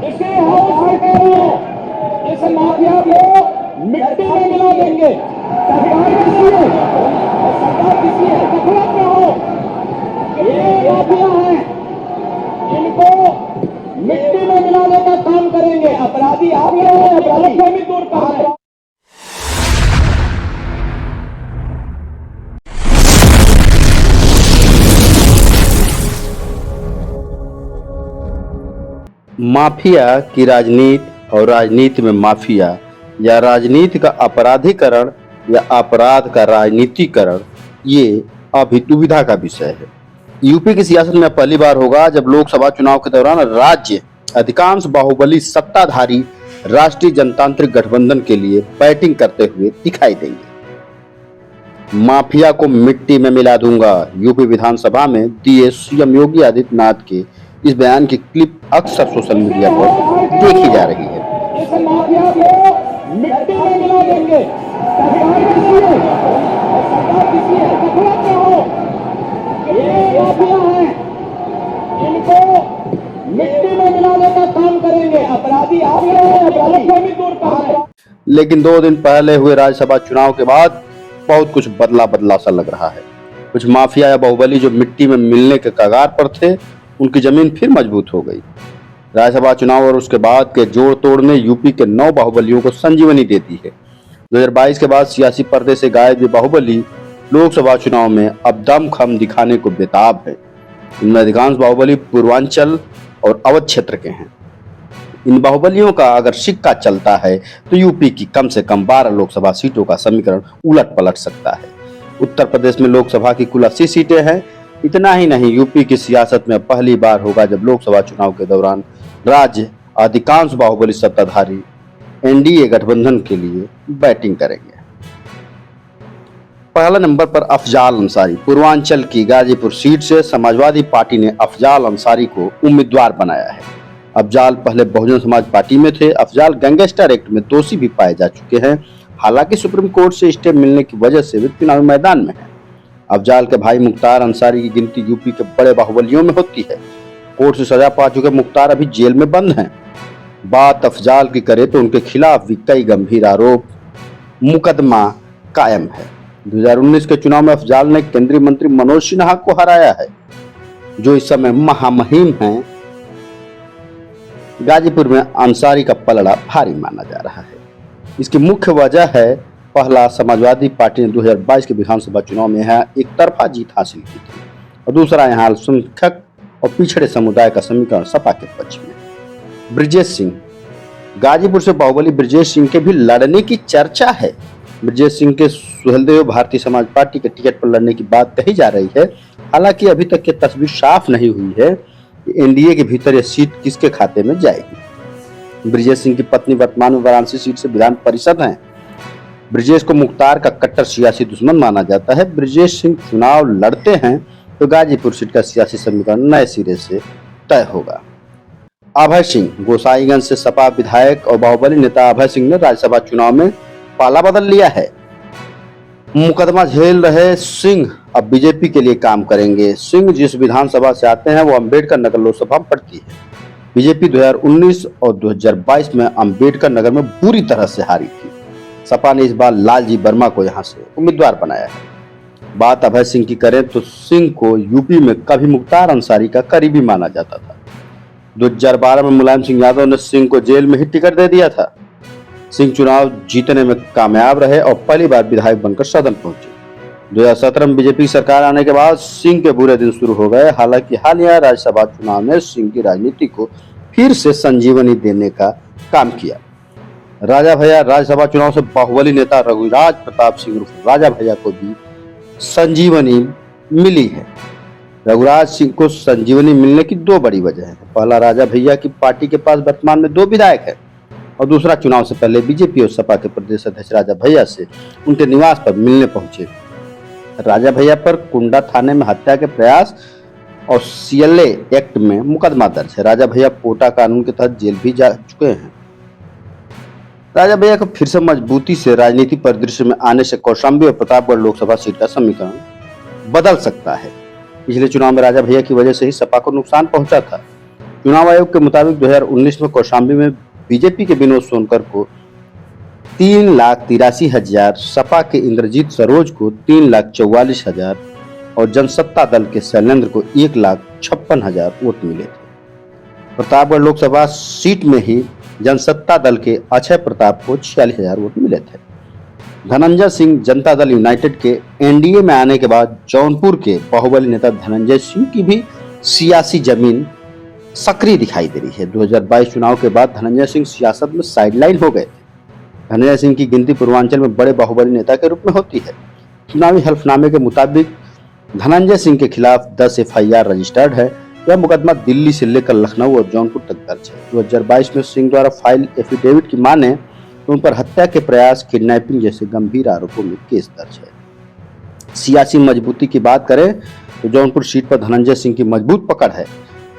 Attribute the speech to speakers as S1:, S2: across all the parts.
S1: इसे हाउस सरकारों इस माफिया को मिट्टी में मिला देंगे। सरकार किसी है, सरकार किसी है, गफलत में हो। ये माफिया है, इनको मिट्टी में मिलाने का काम करेंगे। अपराधी आप लोग हैं, अपराधी को भी दूर कर रहे हैं।
S2: माफिया की राजनीति और राजनीति में माफिया या राजनीति का अपराधीकरण या अपराध का राजनीतिकरण ये अभी दुविधा का विषय है। यूपी की सियासत में पहली बार होगा जब लोकसभा चुनाव के दौरान राज्य अधिकांश बाहुबली सत्ताधारी राष्ट्रीय जनतांत्रिक गठबंधन के लिए बैटिंग करते हुए दिखाई देंगे। माफिया को मिट्टी में मिला दूंगा, यूपी विधानसभा में दिए सीएम योगी आदित्यनाथ के इस बयान की क्लिप अक्सर सोशल मीडिया पर देखी जा रही है।
S1: इस माफिया को मिट्टी में मिला देंगे। सरकार किसी है, सरकार किसी है, गफलत में हो। ये माफिया है, इनको मिट्टी में मिलाने का काम करेंगे। अपराधी आप लोग हैं, अपराधी को भी दूर कर रहे हैं।
S2: लेकिन 2 दिन पहले हुए राज्यसभा चुनाव के बाद बहुत कुछ बदला सा लग रहा है। कुछ माफिया या बाहुबली जो मिट्टी में मिलने के कगार पर थे, उनकी जमीन फिर मजबूत हो गई। राज्यसभा चुनाव और उसके बाद के जोड़ तोड़ ने यूपी के 9 बाहुबलियों को संजीवनी दे दी है। 2022 के बाद सियासी पर्दे से गायब ये बाहुबली लोकसभा चुनाव में अब दमखम दिखाने को बेताब है। इनमें अधिकांश बाहुबली पूर्वांचल और अवध क्षेत्र के हैं। इन बाहुबलियों का अगर सिक्का चलता है तो यूपी की कम से कम 12 लोकसभा सीटों का समीकरण उलट पलट सकता है। उत्तर प्रदेश में लोकसभा की कुल 80 सीटें हैं। इतना ही नहीं, यूपी की सियासत में पहली बार होगा जब लोकसभा चुनाव के दौरान राज्य अधिकांश बाहुबली सत्ताधारी एनडीए गठबंधन के लिए बैटिंग करेंगे। पहला नंबर पर अफजाल अंसारी। पूर्वांचल की गाजीपुर सीट से समाजवादी पार्टी ने अफजाल अंसारी को उम्मीदवार बनाया है। अफजाल पहले बहुजन समाज पार्टी में थे। अफजाल गैंगस्टर एक्ट में दोषी भी पाए जा चुके हैं। हालांकि सुप्रीम कोर्ट से स्टे मिलने की वजह से वे चुनावी मैदान में हैं। अफजाल के भाई मुख्तार अंसारी की गिनती यूपी के बड़े बाहुबलियों में होती है। कोर्ट से सजा पा चुके मुख्तार अभी जेल में बंद हैं। बात अफजाल की करें तो उनके खिलाफ भी कई गंभीर आरोप, मुकदमा कायम है। 2019 के चुनाव में अफजाल ने केंद्रीय मंत्री मनोज सिन्हा को हराया है, जो इस समय महामहिम हैं। गाजीपुर में अंसारी का पलड़ा भारी माना जा रहा है। इसकी मुख्य वजह है, पहला, समाजवादी पार्टी ने 2022 के विधानसभा चुनाव में यहाँ एक तरफा जीत हासिल की थी, और दूसरा, यहाँ अल्पसंख्यक और पिछड़े समुदाय का समीकरण सपा के पक्ष में। ब्रजेश सिंह। गाजीपुर से बाहुबली ब्रजेश सिंह के भी लड़ने की चर्चा है। ब्रजेश सिंह के सुहेलदेव भारतीय समाज पार्टी के टिकट पर लड़ने की बात कही जा रही है। हालांकि अभी तक ये तस्वीर साफ नहीं हुई है कि एनडीए के भीतर यह सीट किसके खाते में जाएगी। ब्रजेश सिंह की पत्नी वर्तमान में वाराणसी सीट से विधान परिषद हैं। ब्रजेश को मुख्तार का कट्टर सियासी दुश्मन माना जाता है। ब्रजेश सिंह चुनाव लड़ते हैं तो गाजीपुर सीट का सियासी समीकरण नए सिरे से तय होगा। अभय सिंह। गोसाईगंज से सपा विधायक और बाहुबली नेता अभय सिंह ने राज्यसभा चुनाव में पाला बदल लिया है। मुकदमा झेल रहे सिंह अब बीजेपी के लिए काम करेंगे। सिंह जिस विधानसभा से आते हैं वो अंबेडकर नगर लोकसभा में पड़ती है। बीजेपी 2019 और 2022 में अंबेडकर नगर में बुरी तरह से हारी थी। सपा ने इस बार लालजी वर्मा को यहां से उम्मीदवार बनाया है। बात अभय सिंह की करें तो सिंह को यूपी में कभी मुख्तार अंसारी का करीबी माना जाता था। 2012 में मुलायम सिंह यादव ने सिंह को जेल में ही टिकट दे दिया था। सिंह चुनाव जीतने में कामयाब रहे और पहली बार विधायक बनकर सदन पहुंचे। 2017 में बीजेपी सरकार आने के बाद सिंह के बुरे दिन शुरू हो गए। हालांकि हालिया राज्यसभा चुनाव में सिंह की राजनीति को फिर से संजीवनी देने का काम किया। राजा भैया। राज्यसभा चुनाव से बाहुबली नेता रघुराज प्रताप सिंह उर्फ राजा भैया को भी संजीवनी मिली है। रघुराज सिंह को संजीवनी मिलने की 2 बड़ी वजह है। पहला, राजा भैया की पार्टी के पास वर्तमान में 2 विधायक है, और दूसरा, चुनाव से पहले बीजेपी और सपा के प्रदेश अध्यक्ष राजा भैया से उनके निवास पर मिलने पहुंचे। राजा भैया पर कुंडा थाने में हत्या के प्रयास और सीएलए एक्ट में मुकदमा दर्ज है। राजा भैया पोटा कानून के तहत जेल भी जा चुके हैं। राजा भैया को फिर से मजबूती से राजनीति परिदृश्य में आने से कौशाम्बी और प्रतापगढ़ लोकसभा सीट का समीकरण बदल सकता है। पिछले चुनाव में राजा भैया की वजह से ही सपा को नुकसान पहुंचा था। चुनाव आयोग के मुताबिक 2019 में कौशाम्बी में बीजेपी के विनोद सोनकर को 3,83,000, सपा के इंद्रजीत सरोज को 3,44,000 और जनसत्ता दल के शैलेंद्र को 1,56,000 वोट मिले थे। प्रतापगढ़ लोकसभा सीट में ही जनसत्ता दल के अक्षय प्रताप को 46,000 वोट मिले थे। धनंजय सिंह जनता दल यूनाइटेड के एनडीए में आने के बाद जौनपुर के बाहुबली नेता धनंजय सिंह की भी सियासी जमीन सक्रिय दिखाई दे रही है। 2022 चुनाव के बाद धनंजय सिंह सियासत में साइडलाइन हो गए थे। धनंजय सिंह की गिनती पूर्वांचल में बड़े बाहुबली नेता के रूप में होती है। चुनावी हल्फनामे के मुताबिक धनंजय सिंह के खिलाफ 10 एफआईआर रजिस्टर्ड है। यह मुकदमा दिल्ली से लेकर लखनऊ और जौनपुर तक दर्ज है। 2022 में सिंह द्वारा फाइल एफिडेविट की माने तो उन पर हत्या के प्रयास, किडनैपिंग जैसे गंभीर आरोपों में केस दर्ज है। सियासी मजबूती की बात करें तो जौनपुर सीट पर धनंजय सिंह की मजबूत पकड़ है।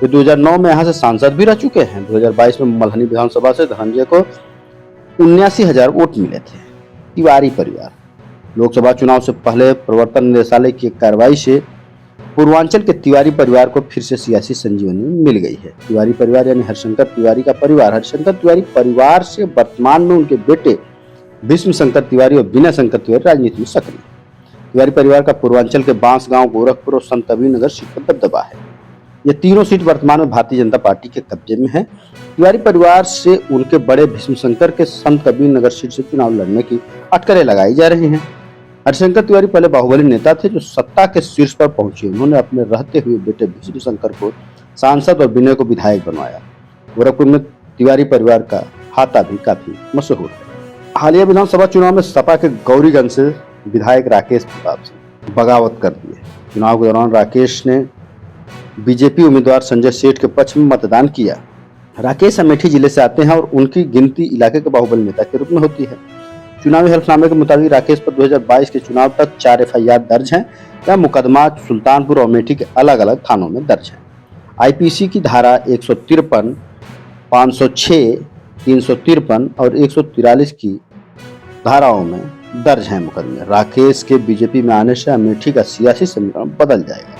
S2: वे 2009 में यहाँ से सांसद भी रह चुके हैं। 2022 में मल्हनी विधानसभा से धनंजय को 79,000 वोट मिले थे। तिवारी परिवार लोकसभा चुनाव से पहले प्रवर्तन निदेशालय की कार्रवाई से पूर्वांचल के तिवारी परिवार को फिर से सियासी संजीवनी मिल गई है। तिवारी परिवार यानी हरिशंकर तिवारी का परिवार, हरिशंकर तिवारी परिवार से वर्तमान में उनके बेटे भीष्म शंकर तिवारी और विनय शंकर तिवारी राजनीति में सक्रिय। तिवारी परिवार का पूर्वांचल के बांसगांव, गोरखपुर और संत कबीरनगर सीट पर दबदबा है। ये तीनों सीट वर्तमान में भारतीय जनता पार्टी के कब्जे में है। तिवारी परिवार से उनके बड़े भीष्म शंकर के संत कबीरनगर सीट से चुनाव लड़ने की अटकलें लगाई जा रही हैं। हरिशंकर तिवारी पहले बाहुबली नेता थे जो सत्ता के शीर्ष पर पहुंचे। उन्होंने अपने रहते हुए बेटे भीष्म शंकर को सांसद और विनय को विधायक बनवाया। गोरखपुर में तिवारी परिवार का हाथा भी काफी मशहूर है। हालिया विधानसभा चुनाव में सपा के गौरीगंज से विधायक राकेश प्रताप सिंह बगावत कर दिए। चुनाव के दौरान राकेश ने बीजेपी उम्मीदवार संजय सेठ के पक्ष में मतदान किया। राकेश अमेठी जिले से आते हैं और उनकी गिनती इलाके के बाहुबली नेता के रूप में होती है। चुनावी हल्फनामे के मुताबिक राकेश पर 2022 के चुनाव तक 4 एफआईआर दर्ज हैं। यह मुकदमा सुल्तानपुर और अमेठी के अलग अलग थानों में दर्ज है। आईपीसी की धारा 153, 506, 353 और 143 की धाराओं में दर्ज है मुकदमे। राकेश के बीजेपी में आने से अमेठी का सियासी समीकरण बदल जाएगा।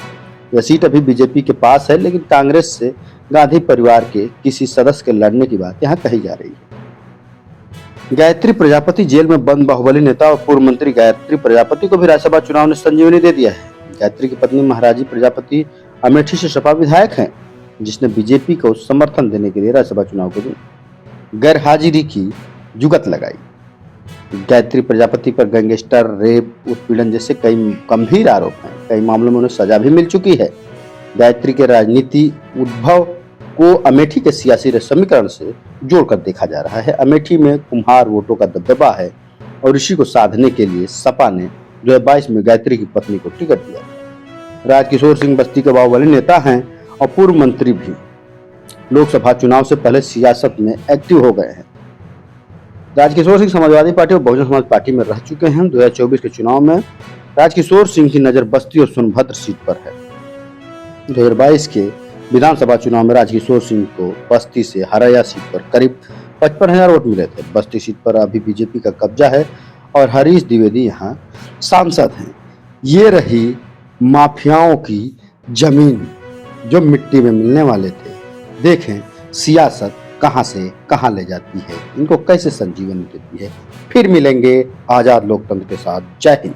S2: यह सीट अभी बीजेपी के पास है, लेकिन कांग्रेस से गांधी परिवार के किसी सदस्य के लड़ने की बात यहाँ कही जा रही है। गायत्री प्रजापति जेल में बंद बाहुबली नेता और पूर्व मंत्री गायत्री प्रजापति को भी राज्यसभा चुनाव ने संजीवनी दे दिया है। गायत्री की पत्नी महाराजी प्रजापति अमेठी से सपा विधायक हैं, जिसने बीजेपी को समर्थन देने के लिए राज्यसभा चुनाव के दिन गैर हाजिरी की जुगत लगाई। गायत्री प्रजापति पर गैंगस्टर, रेप, उत्पीड़न जैसे कई गंभीर आरोप हैं। कई मामलों में उन्हें सजा भी मिल चुकी है। गायत्री के राजनीति उद्भव को अमेठी के सियासी समीकरण से जोड़कर देखा जा रहा है। अमेठी में कुम्हार वोटों का दबदबा है और इसी को साधने के लिए सपा ने 2022 में गायत्री की पत्नी को टिकट दिया। राजकिशोर सिंह बस्ती के बाहुबली नेता हैं और पूर्व मंत्री भी लोकसभा चुनाव से पहले सियासत में एक्टिव हो गए हैं। राजकिशोर सिंह समाजवादी पार्टी और बहुजन समाज पार्टी में रह चुके हैं। 2024 के चुनाव में राजकिशोर सिंह की नजर बस्ती और सोनभद्र सीट पर है। 2022 के विधानसभा चुनाव में राजकिशोर सिंह को बस्ती से हरैया सीट पर करीब 55,000 वोट मिले थे। बस्ती सीट पर अभी बीजेपी का कब्जा है और हरीश द्विवेदी यहाँ सांसद हैं। ये रही माफियाओं की जमीन जो मिट्टी में मिलने वाले थे। देखें सियासत कहां से कहां ले जाती है, इनको कैसे संजीवनी देती है। फिर मिलेंगे आजाद लोकतंत्र के साथ। जय हिंद।